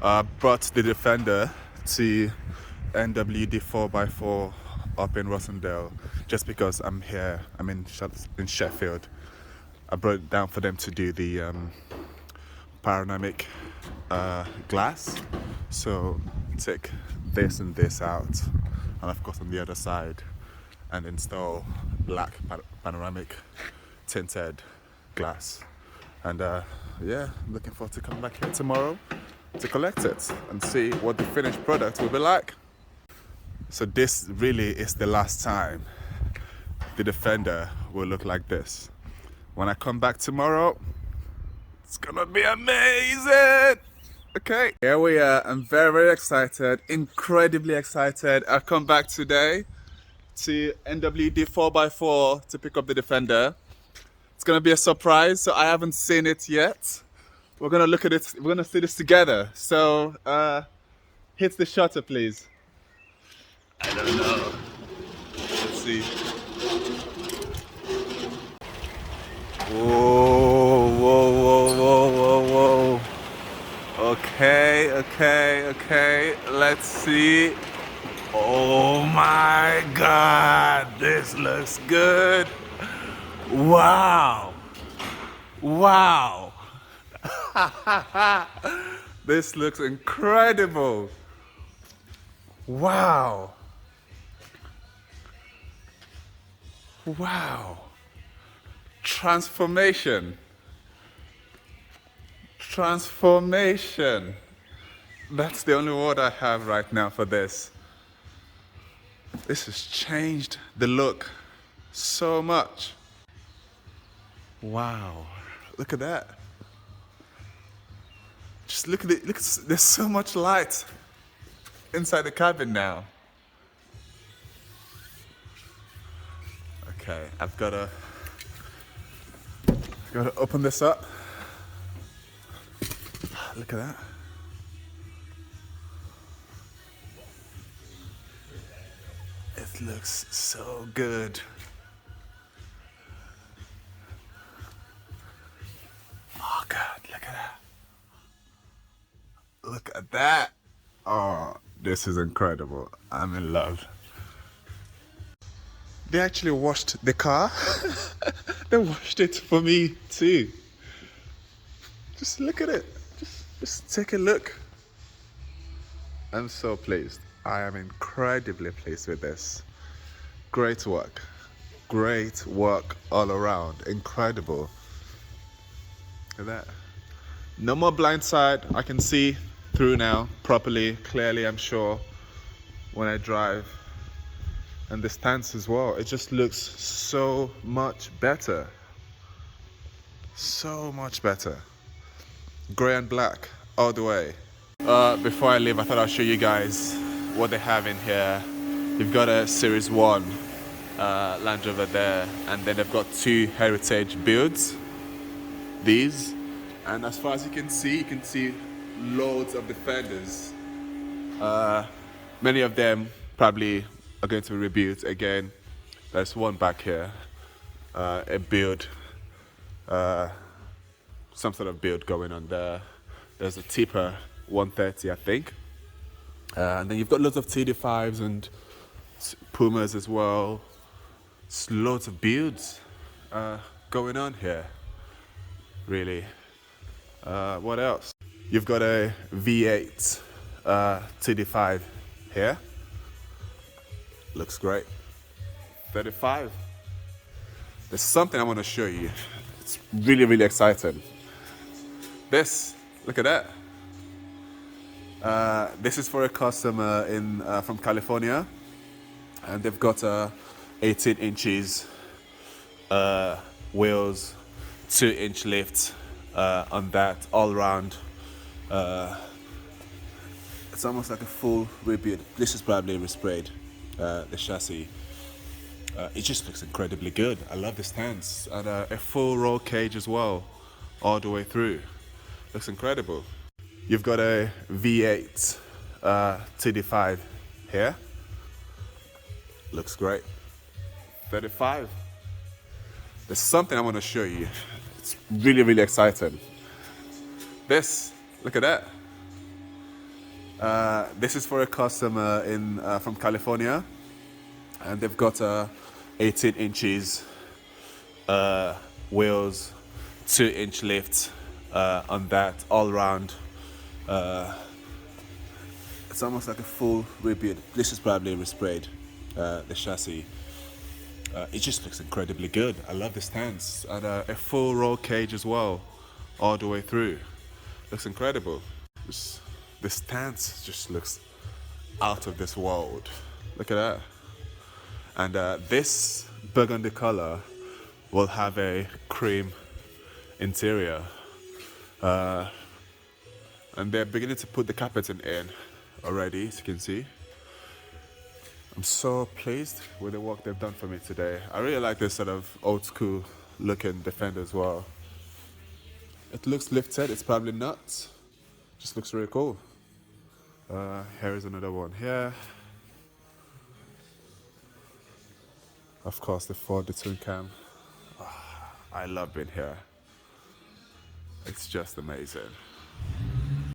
Brought the Defender to NWD 4x4 up in Rossendale just because I'm here. I'm in Sheffield. I brought it down for them to do the Panoramic glass. So take this and this out, and of course on the other side, and install black panoramic tinted glass. And yeah, I'm looking forward to coming back here tomorrow to collect it and see what the finished product will be like. So this really is the last time the Defender will look like this. When I come back tomorrow, it's gonna be amazing. Okay, here we are. I'm very, very excited, incredibly excited. I come back today to NWD 4x4 to pick up the Defender. It's gonna be a surprise, so I haven't seen it yet. We're gonna look at it, we're gonna see this together. So hit the shutter, please. I don't know. Let's see. Whoa, whoa, whoa, whoa, whoa, whoa. Okay. Let's see. Oh my God, this looks good. Wow. This looks incredible. Wow. Transformation. That's the only word I have right now for this. This has changed the look so much. Wow. Look at that. Just look at it. There's so much light inside the cabin now. Okay, I've got to open this up. Look at that. It looks so good. Oh God, look at that. Look at that. Oh, this is incredible. I'm in love. They actually washed the car. They washed it for me too. Just look at it. Just take a look. I'm so pleased. I am incredibly pleased with this. Great work all around. Incredible. Look at that. No more blind side. I can see through now properly, clearly, I'm sure, when I drive. And the stance as well. It just looks so much better. So much better. Grey and black all the way. Before I leave, I thought I'd show you guys what they have in here. You've got a Series 1 Land Rover there, and then they've got 2 Heritage builds. These. And as far as you can see loads of Defenders. Many of them probably are going to be rebuilt again. There's one back here, a build, some sort of build going on there. There's a Tipper 130, I think. And then you've got loads of TD5s and Pumas as well. It's loads of builds going on here, really. What else? You've got a V8 TD5 here. Looks great. 35. There's something I want to show you. It's really, really exciting. This, look at that. This is for a customer from California, and they've got 18 inches wheels, 2-inch lift on that all round. It's almost like a full rebuild. This is probably resprayed. The chassis. It just looks incredibly good. I love the stance, and a full roll cage as well, all the way through. Looks incredible. You've got a V8 TD5 here. Looks great. 35. There's something I want to show you. It's really, really exciting. This, look at that. This is for a customer in from California, and they've got 18 inches wheels, 2-inch lift on that all round. It's almost like a full rebuild. This is probably resprayed, the chassis. It just looks incredibly good. I love the stance and a full roll cage as well, all the way through. Looks incredible. The stance just looks out of this world. Look at that. And this burgundy color will have a cream interior. And they're beginning to put the carpeting in already, as you can see. I'm so pleased with the work they've done for me today. I really like this sort of old school looking Defender as well. It looks lifted, it's probably not. Just looks really cool. Here is another one here. Of course, the Ford, the twin cam. I love being here. It's just amazing.